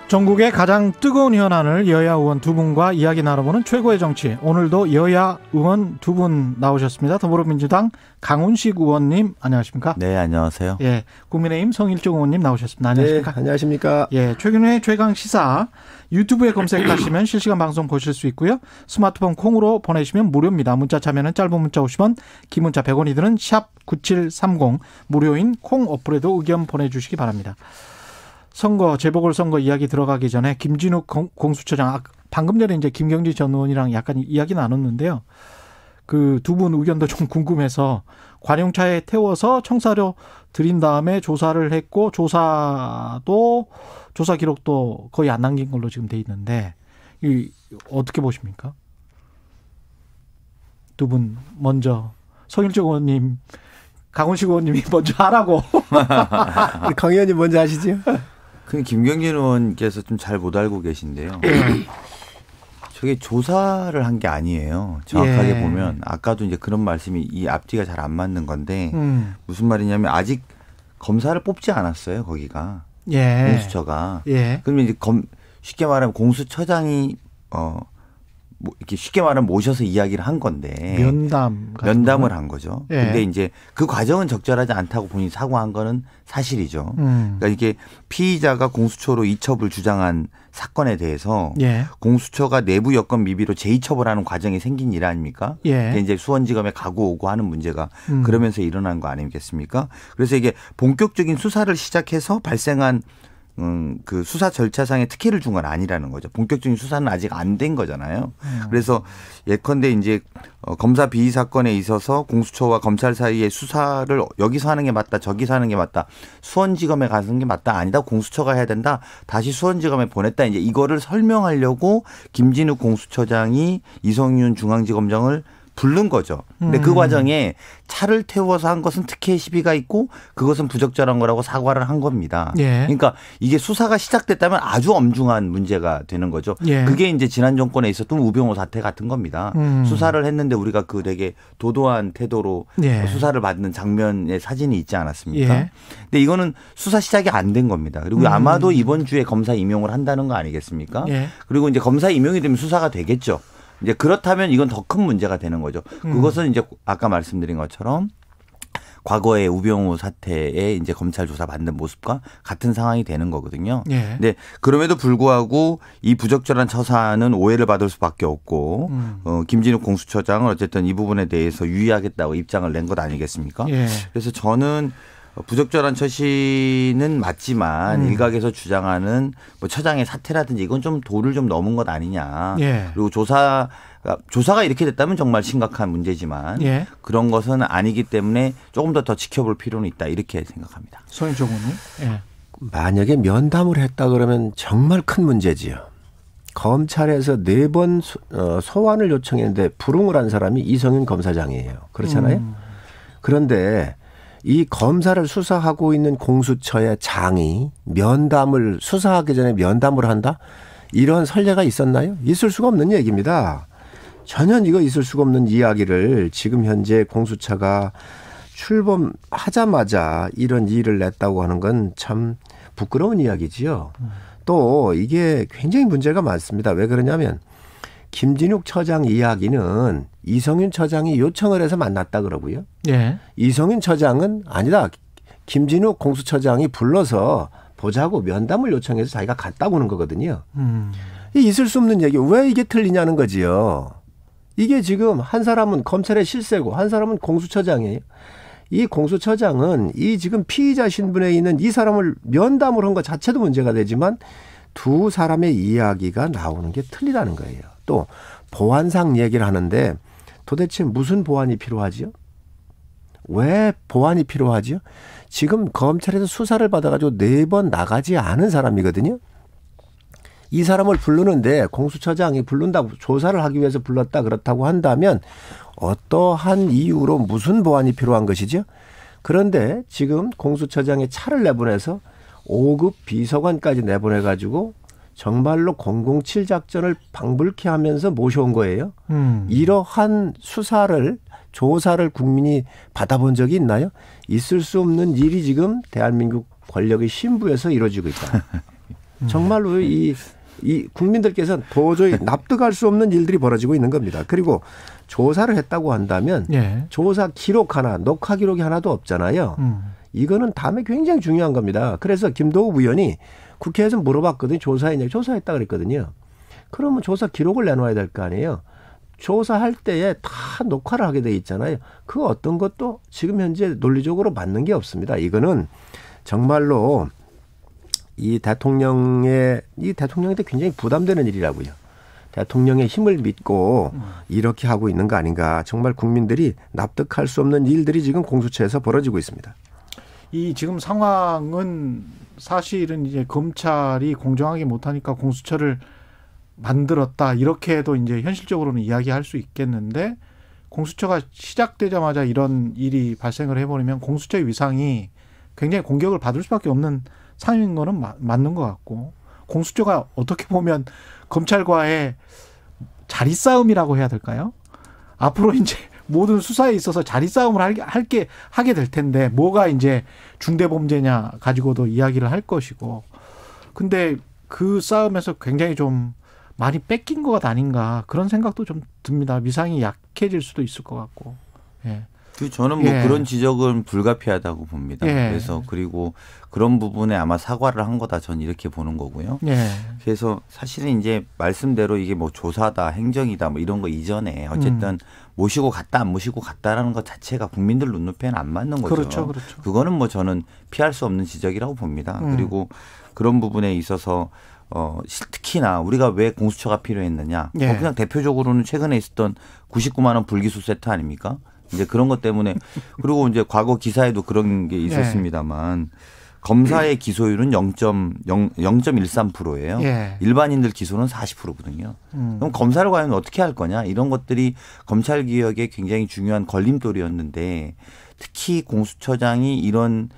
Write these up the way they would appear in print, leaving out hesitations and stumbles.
전국의 가장 뜨거운 현안을 여야 의원 두 분과 이야기 나눠보는 최고의 정치. 오늘도 여야 의원 두 분 나오셨습니다. 더불어민주당 강훈식 의원님 안녕하십니까? 네, 안녕하세요. 예, 국민의힘 성일종 의원님 나오셨습니다. 안녕하십니까? 네, 안녕하십니까? 예, 최근의 최강 시사 유튜브에 검색하시면 실시간 방송 보실 수 있고요. 스마트폰 콩으로 보내시면 무료입니다. 문자 참여는 짧은 문자 50원, 긴 문자 100원이 드는 샵 9730 무료인 콩 어플에도 의견 보내주시기 바랍니다. 선거, 재보궐선거 이야기 들어가기 전에 김진욱 공수처장, 방금 전에 이제 김경지 전 의원이랑 약간 이야기 나눴는데요. 그 두 분 의견도 좀 궁금해서 관용차에 태워서 청사료 드린 다음에 조사를 했고 조사 기록도 거의 안 남긴 걸로 지금 돼 있는데 이 어떻게 보십니까? 두 분 먼저 성일종 의원님, 강훈식 의원님이 먼저 하라고. 강 의원님 먼저 하시죠. 그 김경진 의원께서 좀 잘 못 알고 계신데요. 저게 조사를 한 게 아니에요. 정확하게 보면 아까도 이제 그런 말씀이 이 앞뒤가 잘 안 맞는 건데 무슨 말이냐면 아직 검사를 뽑지 않았어요. 거기가 공수처가. 그러면 이제 쉽게 말하면 공수처장이 뭐 이렇게 쉽게 말하면 모셔서 이야기를 한 건데 면담을 한 거죠. 근데 이제 그 과정은 적절하지 않다고 본인이 사과한 거는 사실이죠. 그러니까 이게 피의자가 공수처로 이첩을 주장한 사건에 대해서 공수처가 내부 여건 미비로 재이첩을 하는 과정이 생긴 일 아닙니까? 이제 수원지검에 가고 오고 하는 문제가 그러면서 일어난 거 아니겠습니까? 그래서 이게 본격적인 수사를 시작해서 발생한 그 수사 절차상의 특혜를 준 건 아니라는 거죠. 본격적인 수사는 아직 안 된 거잖아요. 그래서 예컨대 이제 검사 비위 사건에 있어서 공수처와 검찰 사이의 수사를 여기서 하는 게 맞다, 저기서 하는 게 맞다, 수원지검에 가는 게 맞다, 아니다, 공수처가 해야 된다, 다시 수원지검에 보냈다. 이제 이거를 설명하려고 김진욱 공수처장이 이성윤 중앙지검장을 부른 거죠. 근데 그 과정에 차를 태워서 한 것은 특혜 시비가 있고 그것은 부적절한 거라고 사과를 한 겁니다. 그러니까 이게 수사가 시작됐다면 아주 엄중한 문제가 되는 거죠. 그게 이제 지난 정권에 있었던 우병우 사태 같은 겁니다. 수사를 했는데 우리가 그 되게 도도한 태도로 수사를 받는 장면의 사진이 있지 않았습니까? 근데 이거는 수사 시작이 안 된 겁니다. 그리고 아마도 이번 주에 검사 임용을 한다는 거 아니겠습니까? 그리고 이제 검사 임용이 되면 수사가 되겠죠. 이제 그렇다면 이건 더 큰 문제가 되는 거죠. 그것은 이제 아까 말씀드린 것처럼 과거의 우병우 사태에 이제 검찰 조사 받는 모습과 같은 상황이 되는 거거든요. 근데 그럼에도 불구하고 이 부적절한 처사는 오해를 받을 수밖에 없고 김진욱 공수처장은 어쨌든 이 부분에 대해서 유의하겠다고 입장을 낸 것 아니겠습니까? 그래서 저는 부적절한 처신은 맞지만 일각에서 주장하는 뭐 처장의 사퇴라든지 이건 좀 도를 좀 넘은 것 아니냐. 그리고 조사가 이렇게 됐다면 정말 심각한 문제지만 그런 것은 아니기 때문에 조금 더 지켜볼 필요는 있다. 이렇게 생각합니다. 성일종 의원님. 만약에 면담을 했다 그러면 정말 큰 문제지요. 검찰에서 4번 소환을 요청했는데 불응을 한 사람이 이성윤 검사장이에요. 그렇잖아요. 그런데 이 검사를 수사하고 있는 공수처의 장이 면담을 수사하기 전에 면담을 한다? 이런 선례가 있었나요? 있을 수가 없는 얘기입니다. 전혀 이거 있을 수가 없는 이야기를 지금 현재 공수처가 출범하자마자 이런 일을 냈다고 하는 건 참 부끄러운 이야기지요. 또 이게 굉장히 문제가 많습니다. 왜 그러냐면 김진욱 처장 이야기는 이성윤 처장이 요청을 해서 만났다 그러고요. 이성윤 처장은 아니다. 김진욱 공수처장이 불러서 보자고 면담을 요청해서 자기가 갔다고 하는 거거든요. 있을 수 없는 얘기. 왜 이게 틀리냐는 거지요. 이게 지금 한 사람은 검찰의 실세고 한 사람은 공수처장이에요. 이 공수처장은 이 지금 피의자 신분에 있는 이 사람을 면담을 한 것 자체도 문제가 되지만 두 사람의 이야기가 나오는 게 틀리다는 거예요. 또 보안상 얘기를 하는데 도대체 무슨 보안이 필요하지요? 왜 보안이 필요하지요? 지금 검찰에서 수사를 받아가지고 4번 나가지 않은 사람이거든요. 이 사람을 부르는데 공수처장이 부른다고 조사를 하기 위해서 불렀다 그렇다고 한다면 어떠한 이유로 무슨 보안이 필요한 것이죠? 그런데 지금 공수처장이 차를 내보내서 5급 비서관까지 내보내가지고 정말로 007 작전을 방불케 하면서 모셔온 거예요. 이러한 수사를 조사를 국민이 받아본 적이 있나요? 있을 수 없는 일이 지금 대한민국 권력의 신부에서 이루어지고 있다. 정말로 이 국민들께서는 도저히 납득할 수 없는 일들이 벌어지고 있는 겁니다. 그리고 조사를 했다고 한다면 예. 조사 기록 하나, 녹화 기록이 하나도 없잖아요. 이거는 다음에 굉장히 중요한 겁니다. 그래서 김도우 의원이 국회에서 물어봤거든요. 조사했냐? 조사했다 그랬거든요. 그러면 조사 기록을 내놓아야 될 거 아니에요. 조사할 때에 다 녹화를 하게 돼 있잖아요. 그 어떤 것도 지금 현재 논리적으로 맞는 게 없습니다. 이거는 정말로 이 대통령한테 굉장히 부담되는 일이라고요. 대통령의 힘을 믿고 이렇게 하고 있는 거 아닌가. 정말 국민들이 납득할 수 없는 일들이 지금 공수처에서 벌어지고 있습니다. 이 지금 상황은 사실은 이제 검찰이 공정하게 못하니까 공수처를 만들었다. 이렇게도 이제 현실적으로는 이야기할 수 있겠는데 공수처가 시작되자마자 이런 일이 발생을 해버리면 공수처의 위상이 굉장히 공격을 받을 수밖에 없는 상황인 거는 맞는 것 같고 공수처가 어떻게 보면 검찰과의 자리 싸움이라고 해야 될까요? 앞으로 이제 모든 수사에 있어서 자리 싸움을 하게 될 텐데 뭐가 이제 중대범죄냐 가지고도 이야기를 할 것이고 근데 그 싸움에서 굉장히 좀 많이 뺏긴 것 아닌가 그런 생각도 좀 듭니다. 위상이 약해질 수도 있을 것 같고. 예. 저는 뭐 그런 지적은 불가피하다고 봅니다. 그래서 그리고 그런 부분에 아마 사과를 한 거다 저는 이렇게 보는 거고요. 그래서 사실은 이제 말씀대로 이게 뭐 조사다 행정이다 뭐 이런 거 이전에 어쨌든 모시고 갔다 안 모시고 갔다라는 것 자체가 국민들 눈높이에는 안 맞는 거죠. 그렇죠. 그거는 뭐 저는 피할 수 없는 지적이라고 봅니다. 그리고 그런 부분에 있어서 특히나 우리가 왜 공수처가 필요했느냐. 그냥 대표적으로는 최근에 있었던 99만 원 불기소 세트 아닙니까? 이제 그런 것 때문에 그리고 이제 과거 기사에도 그런 게 있었습니다만 검사의 기소율은 0.13%예요. 일반인들 기소는 40%거든요. 그럼 검사를 과연 어떻게 할 거냐 이런 것들이 검찰 개혁에 굉장히 중요한 걸림돌이었는데 특히 공수처장이 이런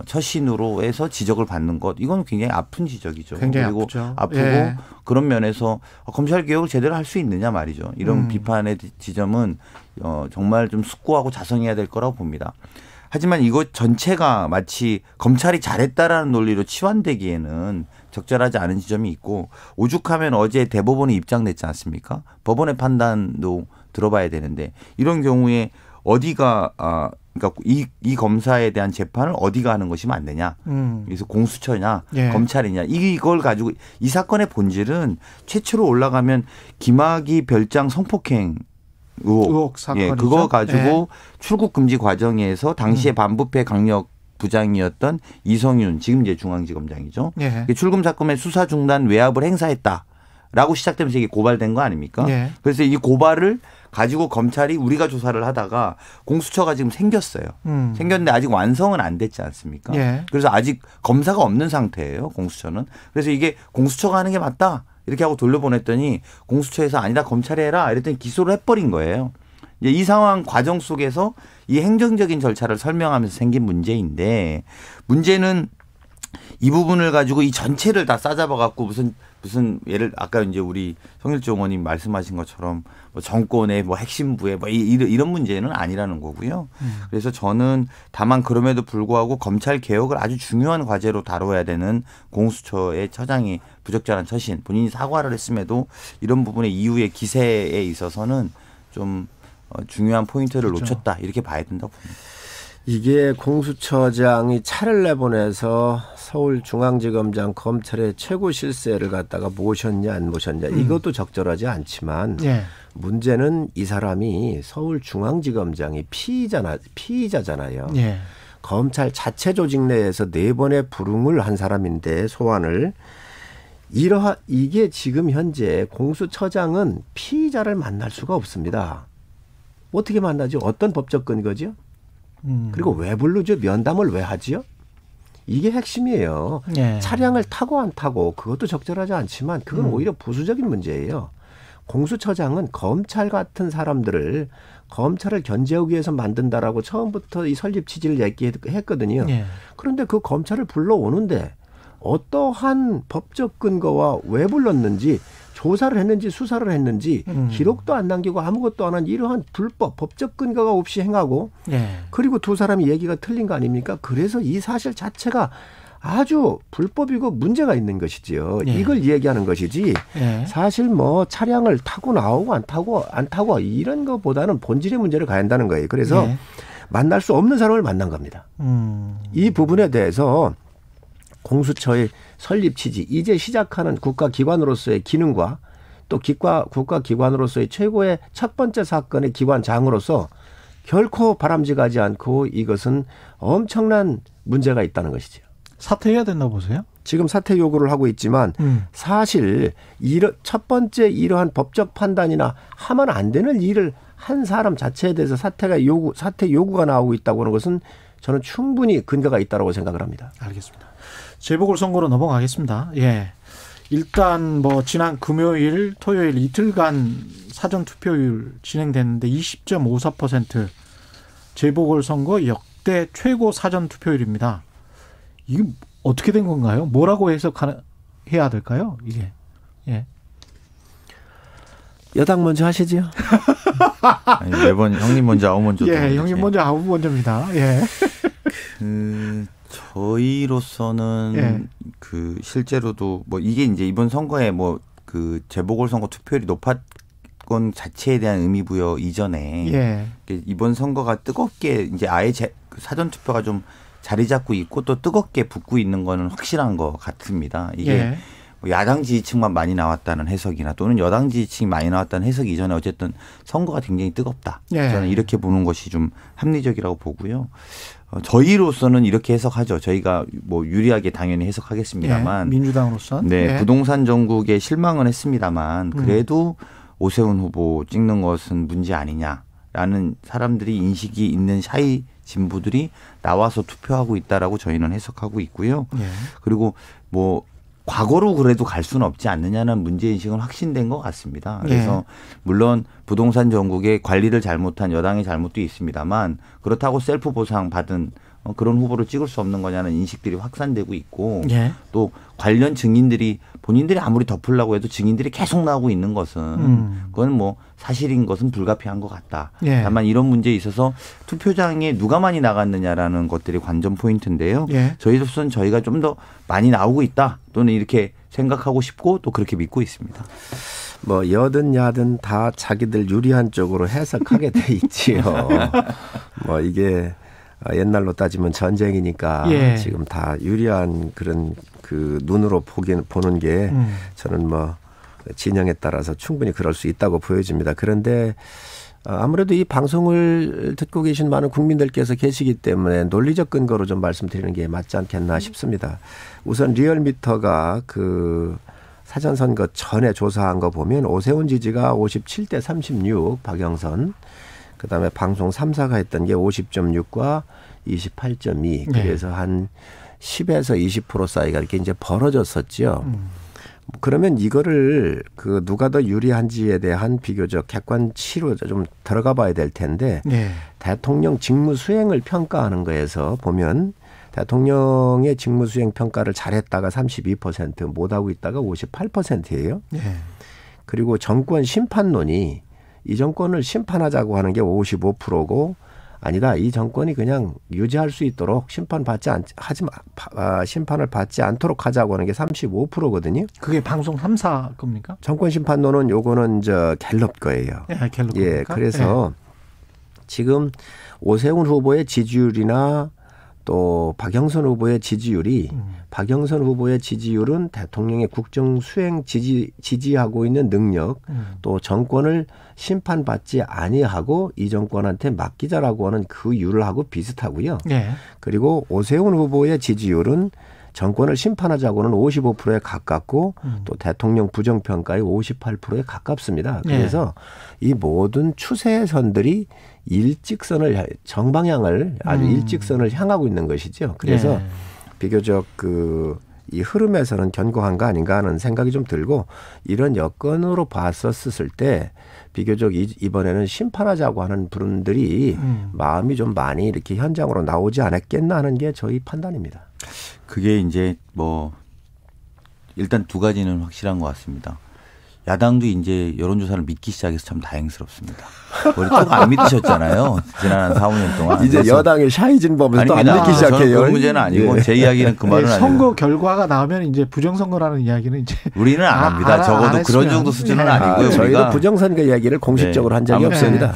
처신으로 해서 지적을 받는 것 이건 굉장히 아픈 지적이죠. 굉장히 그리고 아프죠. 아프고 그런 면에서 검찰 개혁을 제대로 할 수 있느냐 말이죠. 이런 비판의 지점은 정말 좀 숙고하고 자성해야 될 거라고 봅니다. 하지만 이것 전체가 마치 검찰이 잘했다라는 논리로 치환되기에는 적절하지 않은 지점이 있고 오죽하면 어제 대법원이 입장냈지 않습니까? 법원의 판단도 들어봐야 되는데 이런 경우에 어디가 그러니까 이 검사에 대한 재판을 어디가 하는 것이 맞느냐. 그래서 공수처냐 검찰이냐. 이걸 가지고 이 사건의 본질은 최초로 올라가면 김학의 별장 성폭행 의혹 사건이죠. 그거 가지고 출국 금지 과정에서 당시에 반부패 강력 부장이었던 이성윤 지금 이제 중앙지검장이죠. 출금 사건의 수사 중단 외압을 행사했다라고 시작되면서 이게 고발된 거 아닙니까? 그래서 이 고발을 가지고 검찰이 우리가 조사를 하다가 공수처가 지금 생겼어요. 생겼는데 아직 완성은 안 됐지 않습니까? 그래서 아직 검사가 없는 상태예요. 공수처는. 그래서 이게 공수처가 하는 게 맞다. 이렇게 하고 돌려보냈더니 공수처에서 아니다 검찰이 해라 이랬더니 기소를 해버린 거예요. 이제 이 상황 과정 속에서 이 행정적인 절차를 설명하면서 생긴 문제인데 문제는 이 부분을 가지고 이 전체를 다 싸잡아 갖고 무슨 예를 아까 이제 우리 성일종 의원님 말씀하신 것처럼 뭐 정권의 뭐 핵심부에 뭐 이런 문제는 아니라는 거고요. 그래서 저는 다만 그럼에도 불구하고 검찰 개혁을 아주 중요한 과제로 다뤄야 되는 공수처의 처장이 부적절한 처신 본인이 사과를 했음에도 이런 부분의 이후의 기세에 있어서는 좀 중요한 포인트를 놓쳤다 이렇게 봐야 된다고 봅니다. 이게 공수처장이 차를 내보내서 서울중앙지검장 검찰의 최고 실세를 갖다가 모셨냐 안 모셨냐 이것도 적절하지 않지만 문제는 이 사람이 서울중앙지검장이 피의자잖아요. 검찰 자체 조직 내에서 4번의 불응을 한 사람인데 소환을 이게 지금 현재 공수처장은 피의자를 만날 수가 없습니다. 어떻게 만나죠? 어떤 법적 근거죠? 그리고 왜 부르죠? 면담을 왜 하죠? 이게 핵심이에요. 차량을 타고 안 타고 그것도 적절하지 않지만 그건 오히려 부수적인 문제예요. 공수처장은 검찰 같은 사람들을 검찰을 견제하기 위해서 만든다라고 처음부터 이 설립 취지를 얘기했거든요. 그런데 그 검찰을 불러오는데 어떠한 법적 근거와 왜 불렀는지 조사를 했는지 수사를 했는지 기록도 안 남기고 아무것도 안 한 이러한 불법 법적 근거가 없이 행하고 그리고 두 사람이 얘기가 틀린 거 아닙니까? 그래서 이 사실 자체가 아주 불법이고 문제가 있는 것이지요. 예. 이걸 얘기하는 것이지 예. 사실 뭐 차량을 타고 나오고 안 타고 이런 것보다는 본질의 문제를 가야 한다는 거예요. 그래서 예. 만날 수 없는 사람을 만난 겁니다. 이 부분에 대해서 공수처의 설립 취지, 이제 시작하는 국가기관으로서의 기능과 또 국가기관으로서의 최고의 첫 번째 사건의 기관장으로서 결코 바람직하지 않고 이것은 엄청난 문제가 있다는 것이죠. 사퇴해야 된다고 보세요? 지금 사퇴 요구를 하고 있지만 사실 첫 번째 이러한 법적 판단이나 하면 안 되는 일을 한 사람 자체에 대해서 사퇴 요구가 나오고 있다고 하는 것은 저는 충분히 근거가 있다고 생각을 합니다. 알겠습니다. 재보궐선거로 넘어가겠습니다. 예. 일단 뭐 지난 금요일, 토요일 이틀간 사전 투표율 진행됐는데 20.54% 재보궐선거 역대 최고 사전 투표율입니다. 이게 어떻게 된 건가요? 뭐라고 해석해야 될까요? 이게. 예. 여당 먼저 하시죠. 아니, 매번 형님 먼저 아우 먼저. 예, 형님 먼저 아우 먼저입니다. 예. 저희로서는 예. 실제로도 뭐 이게 이제 이번 선거에 뭐 재보궐선거 투표율이 높았건 자체에 대한 의미 부여 이전에 예. 이번 선거가 뜨겁게 이제 아예 사전 투표가 좀 자리 잡고 있고 또 뜨겁게 붙고 있는 거는 확실한 것 같습니다. 이게 예. 야당 지지층만 많이 나왔다는 해석이나 또는 여당 지지층이 많이 나왔다는 해석이 이전에 어쨌든 선거가 굉장히 뜨겁다. 예. 저는 이렇게 보는 것이 좀 합리적이라고 보고요. 저희로서는 이렇게 해석하죠. 저희가 뭐 유리하게 당연히 해석하겠습니다만. 예. 민주당으로서. 네. 예. 부동산 정국에 실망은 했습니다만 그래도 오세훈 후보 찍는 것은 문제 아니냐라는 사람들이 인식이 있는 샤이 진보들이 나와서 투표하고 있다라고 저희는 해석하고 있고요. 예. 그리고 뭐 과거로 그래도 갈 수는 없지 않느냐는 문제인식은 확신된 것 같습니다. 그래서 물론 부동산 정국의 관리를 잘못한 여당의 잘못도 있습니다만 그렇다고 셀프 보상 받은 그런 후보를 찍을 수 없는 거냐는 인식들이 확산되고 있고 예. 또 관련 증인들이 본인들이 아무리 덮으려고 해도 증인들이 계속 나오고 있는 것은 그건 뭐 사실인 것은 불가피한 것 같다. 예. 다만 이런 문제에 있어서 투표장에 누가 많이 나갔느냐라는 것들이 관전 포인트인데요. 예. 저희로서는 저희가 좀 더 많이 나오고 있다 또는 이렇게 생각하고 싶고 또 그렇게 믿고 있습니다. 뭐 여든 야든 다 자기들 유리한 쪽으로 해석하게 돼 있지요. 뭐 이게 옛날로 따지면 전쟁이니까 예. 지금 다 유리한 그런 눈으로 보는 게 저는 뭐 진영에 따라서 충분히 그럴 수 있다고 보여집니다. 그런데 아무래도 이 방송을 듣고 계신 많은 국민들께서 계시기 때문에 논리적 근거로 좀 말씀드리는 게 맞지 않겠나 싶습니다. 우선 리얼미터가 사전선거 전에 조사한 거 보면 오세훈 지지가 57대 36 박영선, 그다음에 방송 3사가 했던 게 50.6과 28.2. 그래서 한 10에서 20% 사이가 이렇게 이제 벌어졌었죠. 그러면 이거를 누가 더 유리한지에 대한 비교적 객관치로 좀 들어가 봐야 될 텐데 대통령 직무 수행을 평가하는 거에서 보면 대통령의 직무 수행 평가를 잘했다가 32%, 못하고 있다가 58%예요. 그리고 정권 심판론이 이 정권을 심판하자고 하는 게 55%고 아니다. 이 정권이 그냥 유지할 수 있도록 심판을 받지 않도록 하자고 하는 게 35%거든요. 그게 방송 3사 겁니까? 정권 심판론은 요거는 갤럽 거예요. 예, 갤럽. 예, 그래서 지금 오세훈 후보의 지지율이나 또 박영선 후보의 지지율이 박영선 후보의 지지율은 대통령의 국정 수행 지지하고 있는 능력 또 정권을 심판받지 아니하고 이 정권한테 맡기자라고 하는 그 율하고 비슷하고요. 그리고 오세훈 후보의 지지율은 정권을 심판하자고는 55%에 가깝고 또 대통령 부정평가에 58%에 가깝습니다. 그래서 이 모든 추세선들이 정방향을 아주 일직선을 향하고 있는 것이죠. 그래서 비교적 이 흐름에서는 견고한 거 아닌가 하는 생각이 좀 들고 이런 여건으로 봤었을 때 비교적 이번에는 심판하자고 하는 분들이 마음이 좀 많이 이렇게 현장으로 나오지 않았겠나 하는 게 저희 판단입니다. 그게 이제 일단 두 가지는 확실한 것 같습니다. 야당도 이제 여론조사를 믿기 시작해서 참 다행스럽습니다. 원래 또 안 믿으셨잖아요. 지난 한 4, 5년 동안. 이제 여당의 샤이진 법을 또 안 믿기 시작해요. 저는 그 문제는 아니고 제 이야기는 그 말은 아니고. 선거 결과가 나오면 이제 부정선거라는 이야기는 이제. 우리는 안 합니다. 적어도 그런 정도 수준은 아니고요. 저희도 부정선거 이야기를 공식적으로 한 적이 없습니다.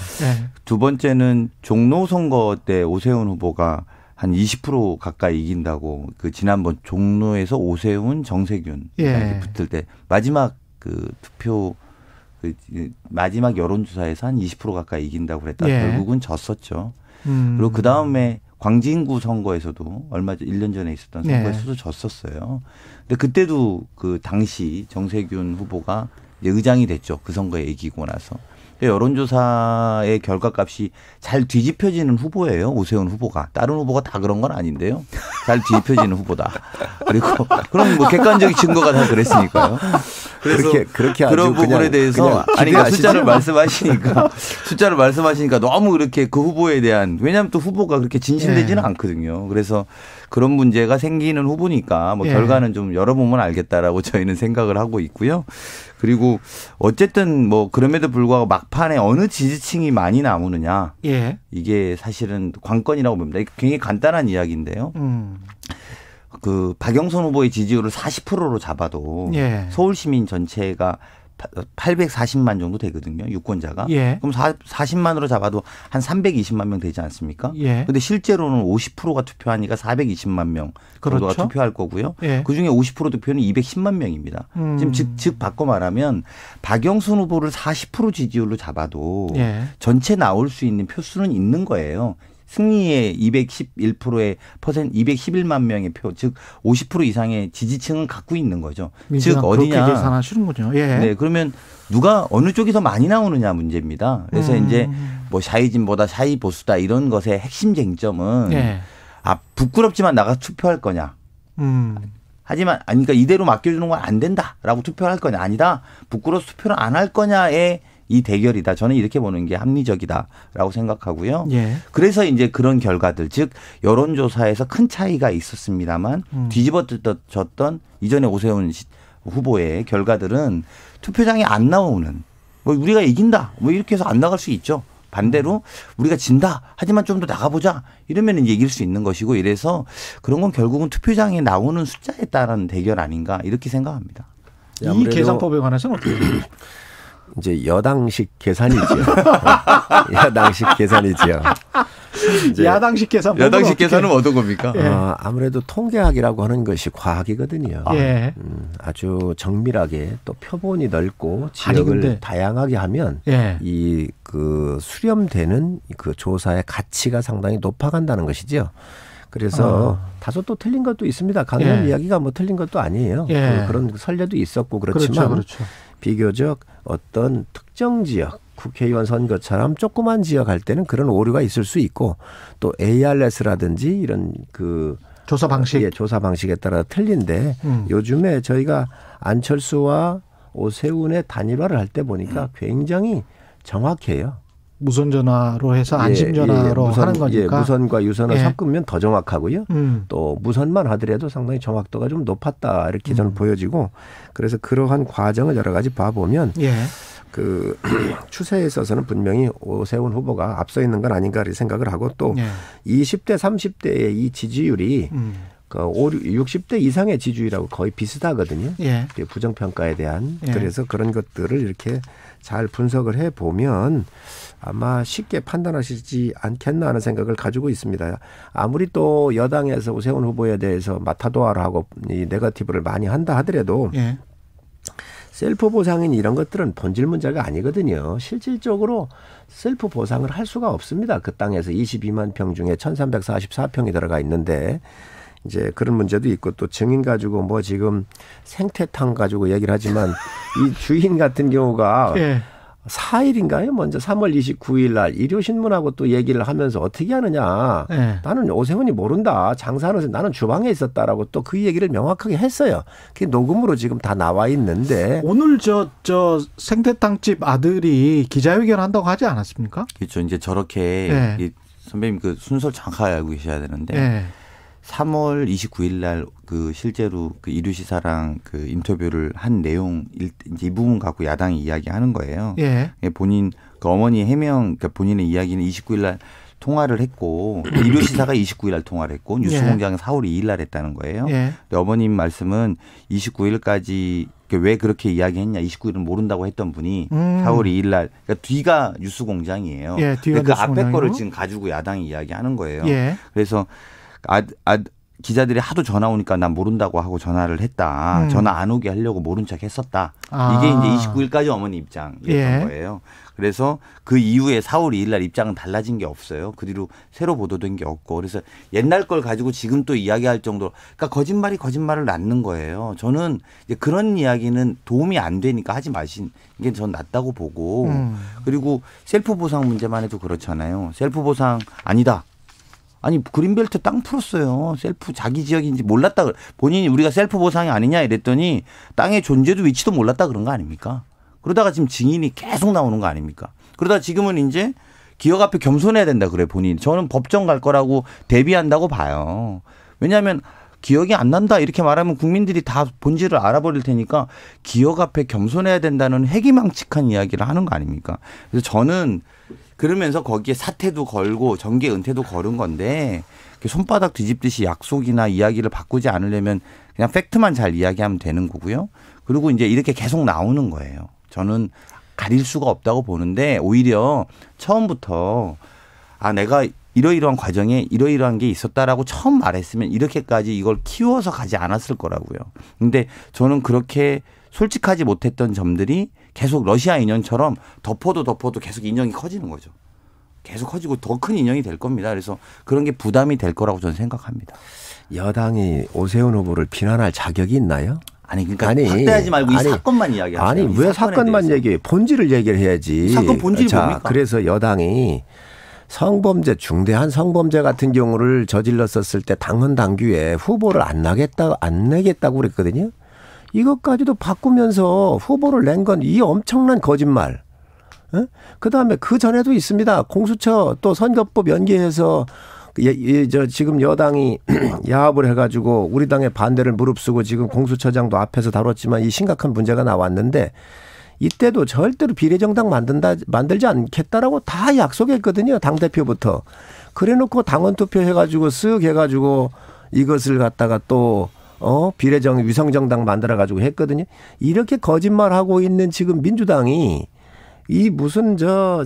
두 번째는 종로 선거 때 오세훈 후보가 한 20% 가까이 이긴다고 그 지난번 종로에서 오세훈, 정세균 붙을 때 마지막 그 투표 그 마지막 여론조사에서 한 20% 가까이 이긴다고 그랬다. 결국은 졌었죠. 그리고 그 다음에 광진구 선거에서도 얼마 전 1년 전에 있었던 선거에서도 졌었어요. 근데 그때도 그 당시 정세균 후보가 이제 의장이 됐죠. 그 선거에 이기고 나서. 여론조사의 결과값이 잘 뒤집혀지는 후보예요. 오세훈 후보가. 다른 후보가 다 그런 건 아닌데요. 잘 뒤집혀지는 후보다. 그리고 그럼 뭐 객관적인 증거가 다 그랬으니까요. 그래서 그렇게 그런 부분에 대해서 아니 그러니까 숫자를 말씀하시니까 너무 그렇게 그 후보에 대한 왜냐하면 또 후보가 그렇게 진실되지는 않거든요. 그래서 그런 문제가 생기는 후보니까 뭐 결과는 좀 열어보면 알겠다라고 저희는 생각을 하고 있고요. 그리고 어쨌든 뭐 그럼에도 불구하고 막판에 어느 지지층이 많이 남으느냐 이게 사실은 관건이라고 봅니다. 굉장히 간단한 이야기인데요. 그 박영선 후보의 지지율을 40%로 잡아도 서울 시민 전체가 840만 정도 되거든요. 유권자가. 그럼 40만으로 잡아도 한 320만 명 되지 않습니까? 그런데 실제로는 50%가 투표하니까 420만 명 정도가 투표할 거고요. 그중에 50% 투표는 210만 명입니다. 지금 즉 바꿔 말하면 박영선 후보를 40% 지지율로 잡아도 전체 나올 수 있는 표수는 있는 거예요. 승리의 211%의 퍼센트 211만 명의 표, 즉 50% 이상의 지지층은 갖고 있는 거죠. 즉 어디냐? 그렇게 계산하시는군요. 네, 그러면 누가 어느 쪽이 더 많이 나오느냐 문제입니다. 그래서 이제 뭐 샤이진보다 샤이 보수다 이런 것의 핵심 쟁점은 부끄럽지만 나가 투표할 거냐. 하지만 그러니까 이대로 맡겨주는 건 안 된다라고 투표할 거냐 아니다. 부끄러워서 투표를 안 할 거냐의 이 대결이다. 저는 이렇게 보는 게 합리적이다라고 생각하고요. 그래서 이제 그런 결과들, 즉 여론조사에서 큰 차이가 있었습니다만 뒤집어졌던 이전에 오세훈 후보의 결과들은 투표장에 안 나오는 뭐 우리가 이긴다 뭐 이렇게 해서 안 나갈 수 있죠. 반대로 우리가 진다 하지만 좀 더 나가보자 이러면 이제 이길 수 있는 것이고 이래서 그런 건 결국은 투표장에 나오는 숫자에 따른 대결 아닌가 이렇게 생각합니다. 이 계산법에 관해서는 어떻게 됩니까? 이제 여당식 계산이죠. 야당식 계산이죠. 야당식 계산. 야당식 계산은 어떤 겁니까? 아무래도 통계학이라고 하는 것이 과학이거든요. 아주 정밀하게 또 표본이 넓고 지역을 다양하게 하면 이 그 수렴되는 그 조사의 가치가 상당히 높아간다는 것이죠. 그래서 다소 또 틀린 것도 있습니다. 강연 이야기가 뭐 틀린 것도 아니에요. 그런 설례도 있었고 그렇지만 비교적 어떤 특정 지역 국회의원 선거처럼 조그만 지역 할 때는 그런 오류가 있을 수 있고 또 ARS라든지 이런 그 조사 방식 조사 방식에 따라 틀린데 요즘에 저희가 안철수와 오세훈의 단일화를 할 때 보니까 굉장히 정확해요. 무선 전화로 해서 안심 전화로 하는 거니까. 무선과 유선을 섞으면 더 정확하고요. 또 무선만 하더라도 상당히 정확도가 좀 높았다 이렇게 저는 보여지고 그래서 그러한 과정을 여러 가지 봐보면 그 추세에 있어서는 분명히 오세훈 후보가 앞서 있는 건 아닌가 생각을 하고 또 20대 30대의 이 지지율이 그 60대 이상의 지지율하고 거의 비슷하거든요. 부정평가에 대한. 그래서 그런 것들을 이렇게 잘 분석을 해보면 아마 쉽게 판단하시지 않겠나 하는 생각을 가지고 있습니다. 아무리 또 여당에서 오세훈 후보에 대해서 마타도아를 하고 이 네거티브를 많이 한다 하더라도 셀프 보상인 이런 것들은 본질 문제가 아니거든요. 실질적으로 셀프 보상을 할 수가 없습니다. 그 땅에서 22만 평 중에 1344평이 들어가 있는데 이제 그런 문제도 있고 또 증인 가지고 뭐 지금 생태탕 가지고 얘기를 하지만 이 주인 같은 경우가 4일인가요? 먼저 3월 29일 날 일요신문하고 또 얘기를 하면서 어떻게 하느냐. 나는 오세훈이 모른다. 장사하면서 나는 주방에 있었다라고 또 그 얘기를 명확하게 했어요. 그게 녹음으로 지금 다 나와 있는데. 오늘 저 생태탕집 아들이 기자회견 한다고 하지 않았습니까? 그렇죠. 이제 저렇게 선배님 그 순서를 정확하게 알고 계셔야 되는데 3월 29일 날 그 실제로 그 이류시사랑 그 인터뷰를 한 내용 이제 이 부분 갖고 야당이 이야기하는 거예요. 예. 본인 그 어머니 해명 그러니까 본인의 이야기는 29일 날 통화를 했고 이류시사가 29일 날 통화를 했고 뉴스공장은 4월 2일 날 했다는 거예요. 예. 근데 어머님 말씀은 29일까지 왜 그렇게 이야기했냐 29일은 모른다고 했던 분이 4월 2일 날 그러니까 뒤가 뉴스공장이에요. 예, 뒤가 그 앞에 뉴스공장이고. 거를 지금 가지고 야당이 이야기하는 거예요. 예. 그래서 기자들이 하도 전화 오니까 난 모른다고 하고 전화를 했다. 전화 안 오게 하려고 모른 척 했었다. 이게 이제 29일까지 어머니 입장이었던 예. 거예요. 그래서 그 이후에 4월 2일 날 입장은 달라진 게 없어요. 그 뒤로 새로 보도된 게 없고. 그래서 옛날 걸 가지고 지금 또 이야기할 정도로 그러니까 거짓말이 거짓말을 낳는 거예요. 저는 이제 그런 이야기는 도움이 안 되니까 하지 마신 게 전 낫다고 보고. 그리고 셀프 보상 문제만 해도 그렇잖아요. 셀프 보상 아니다. 아니 그린벨트 땅 풀었어요. 셀프 자기 지역인지 몰랐다. 본인이 우리가 셀프 보상이 아니냐 이랬더니 땅의 존재도 위치도 몰랐다 그런 거 아닙니까? 그러다가 지금 증인이 계속 나오는 거 아닙니까? 그러다 지금은 이제 기억 앞에 겸손해야 된다 그래 본인. 저는 법정 갈 거라고 대비한다고 봐요. 왜냐하면 기억이 안 난다 이렇게 말하면 국민들이 다 본질을 알아버릴 테니까 기억 앞에 겸손해야 된다는 회기망측한 이야기를 하는 거 아닙니까? 그래서 저는 그러면서 거기에 사퇴도 걸고 정계 은퇴도 걸은 건데 손바닥 뒤집듯이 약속이나 이야기를 바꾸지 않으려면 그냥 팩트만 잘 이야기하면 되는 거고요. 그리고 이제 이렇게 계속 나오는 거예요. 저는 가릴 수가 없다고 보는데 오히려 처음부터 내가 이러이러한 과정에 이러이러한 게 있었다라고 처음 말했으면 이렇게까지 이걸 키워서 가지 않았을 거라고요. 근데 저는 그렇게 솔직하지 못했던 점들이 계속 러시아 인연처럼 덮어도 계속 인연이 커지는 거죠. 계속 커지고 더 큰 인연이 될 겁니다. 그래서 그런 게 부담이 될 거라고 저는 생각합니다. 여당이 오세훈 후보를 비난할 자격이 있나요? 그러니까 확대하지 말고 이 사건만 이야기하세요. 아니 왜 사건만 얘기해? 본질을 얘기를 해야지. 사건 본질이 뭡니까? 그래서 여당이 성범죄 중대한 성범죄 같은 경우를 저질렀었을 때 당헌 당규에 후보를 안 내겠다고 그랬거든요. 이것까지도 바꾸면서 후보를 낸 건 이 엄청난 거짓말. 그다음에 그 전에도 있습니다. 공수처 또 선거법 연계해서 지금 여당이 야합을 해가지고 우리 당의 반대를 무릅쓰고 지금 공수처장도 앞에서 다뤘지만 이 심각한 문제가 나왔는데 이때도 절대로 비례정당 만들지 않겠다라고 다 약속했거든요. 당대표부터. 그래놓고 당원투표 해가지고 쓱 해가지고 이것을 갖다가 또 위성정당 만들어가지고 했거든요. 이렇게 거짓말하고 있는 지금 민주당이 이 무슨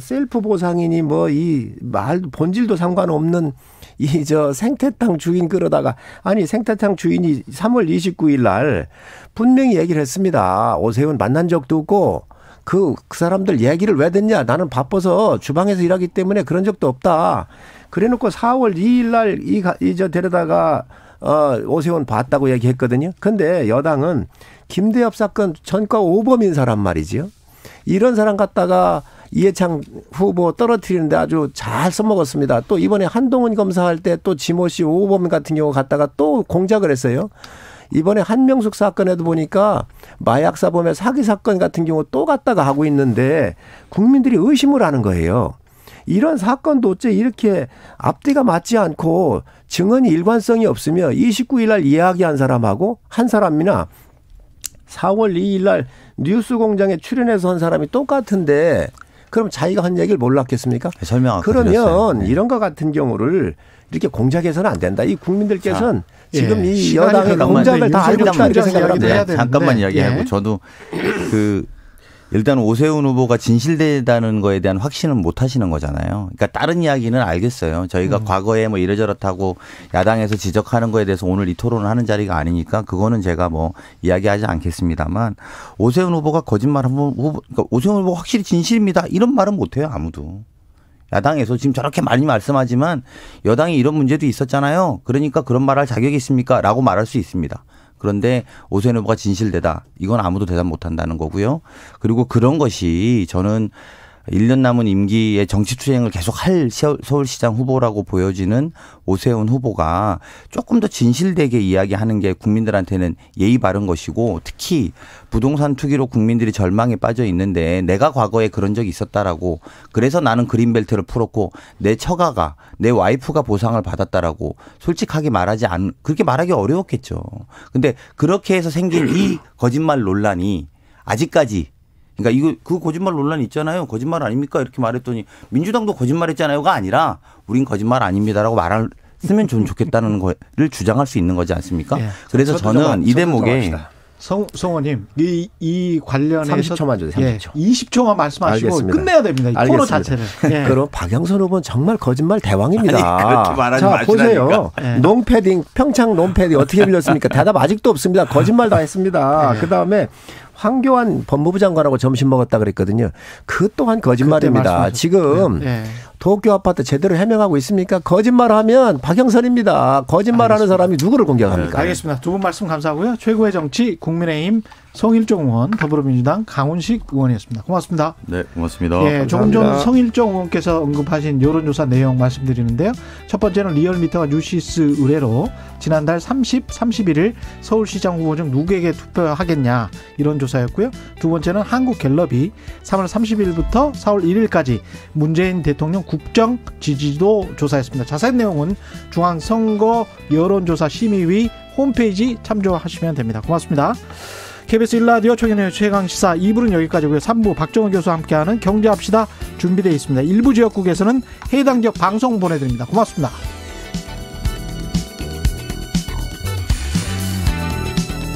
셀프 보상이니 이 말 본질도 상관없는 생태탕 주인 그러다가 생태탕 주인이 3월 29일 날 분명히 얘기를 했습니다. 오세훈 만난 적도 없고 그 사람들 얘기를 왜 듣냐. 나는 바빠서 주방에서 일하기 때문에 그런 적도 없다. 그래놓고 4월 2일 날 데려다가 오세훈 봤다고 얘기했거든요. 근데 여당은 김대엽 사건 전과 오범인 사람 말이지요. 이런 사람 갖다가 이해창 후보 떨어뜨리는데 아주 잘 써먹었습니다. 또 이번에 한동훈 검사할 때 또 지모 씨 오범인 같은 경우 갖다가 또 공작을 했어요. 이번에 한명숙 사건에도 보니까 마약 사범의 사기 사건 같은 경우 또 갖다가 하고 있는데 국민들이 의심을 하는 거예요. 이런 사건도 어째 이렇게 앞뒤가 맞지 않고 증언이 일관성이 없으며 29일 날 이야기한 사람하고 한 사람이나 4월 2일 날 뉴스공장에 출연해서 한 사람이 똑같은데 그럼 자기가 한 얘기를 몰랐겠습니까? 그러면 이런 것 같은 경우를 이렇게 공작해서는 안 된다. 이 국민들께서는 지금 이 여당의 공작을 다 알고 있다 이렇게 생각합니다. 잠깐만 이야기하고 저도 일단 오세훈 후보가 진실되다는 거에 대한 확신은 못 하시는 거잖아요. 그러니까 다른 이야기는 알겠어요. 저희가 과거에 이래저렇다고 야당에서 지적하는 거에 대해서 오늘 이 토론을 하는 자리가 아니니까 그거는 제가 이야기하지 않겠습니다만 오세훈 후보가 거짓말하면 그러니까 오세훈 후보가 확실히 진실입니다. 이런 말은 못 해요. 아무도. 야당에서 지금 저렇게 많이 말씀하지만 여당이 이런 문제도 있었잖아요. 그러니까 그런 말할 자격이 있습니까? 라고 말할 수 있습니다. 그런데 오세훈 후보가 진실되다. 이건 아무도 대답 못한다는 거고요. 그리고 그런 것이 저는 1년 남은 임기에 정치 투쟁을 계속 할 서울시장 후보라고 보여지는 오세훈 후보가 조금 더 진실되게 이야기하는 게 국민들한테는 예의 바른 것이고, 특히 부동산 투기로 국민들이 절망에 빠져 있는데 내가 과거에 그런 적이 있었다라고, 그래서 나는 그린벨트를 풀었고 내 처가가, 내 와이프가 보상을 받았다라고 솔직하게 그렇게 말하기 어려웠겠죠. 근데 그렇게 해서 생긴 이 거짓말 논란이 아직까지, 그러니까 그 거짓말 논란 있잖아요. 거짓말 아닙니까? 이렇게 말했더니 민주당도 거짓말했잖아요가 아니라 우린 거짓말 아닙니다라고 쓰면 좀 좋겠다는 거를 주장할 수 있는 거지 않습니까? 네. 그래서 저는 이 대목에 성원님 이 관련해서 30초만 주세요. 30초. 20초만 말씀하시고 알겠습니다. 끝내야 됩니다. 이 코너 자체를. 예. 그럼 박영선 후보는 정말 거짓말 대왕입니다. 아니, 그렇게 말하지 자, 보세요. 예. 농패딩, 평창 농패딩 어떻게 빌렸습니까? 대답 아직도 없습니다. 거짓말 다 했습니다. 예. 그다음에 황교안 법무부 장관하고 점심 먹었다 그랬거든요. 그 또한 거짓말입니다. 지금 도쿄 아파트 제대로 해명하고 있습니까? 거짓말하면 박영선입니다. 거짓말하는 사람이 누구를 공격합니까? 알겠습니다. 두 분 말씀 감사하고요. 최고의 정치 국민의힘 성일종 의원, 더불어민주당 강훈식 의원이었습니다. 고맙습니다. 네, 고맙습니다. 예, 조금 전 성일종 의원께서 언급하신 여론조사 내용 말씀드리는데요. 첫 번째는 리얼미터가 뉴시스 의뢰로 지난달 30, 31일 서울시장 후보 중 누구에게 투표하겠냐 이런 조사였고요. 두 번째는 한국갤럽이 3월 30일부터 4월 1일까지 문재인 대통령 국정 지지도 조사했습니다. 자세한 내용은 중앙선거 여론조사심의위 홈페이지 참조하시면 됩니다. 고맙습니다. KBS 1라디오 최경영의 최강시사 2부는 여기까지고요. 3부 박정호 교수와 함께하는 경제합시다 준비되어 있습니다. 일부 지역국에서는 해당 지역 방송 보내드립니다. 고맙습니다.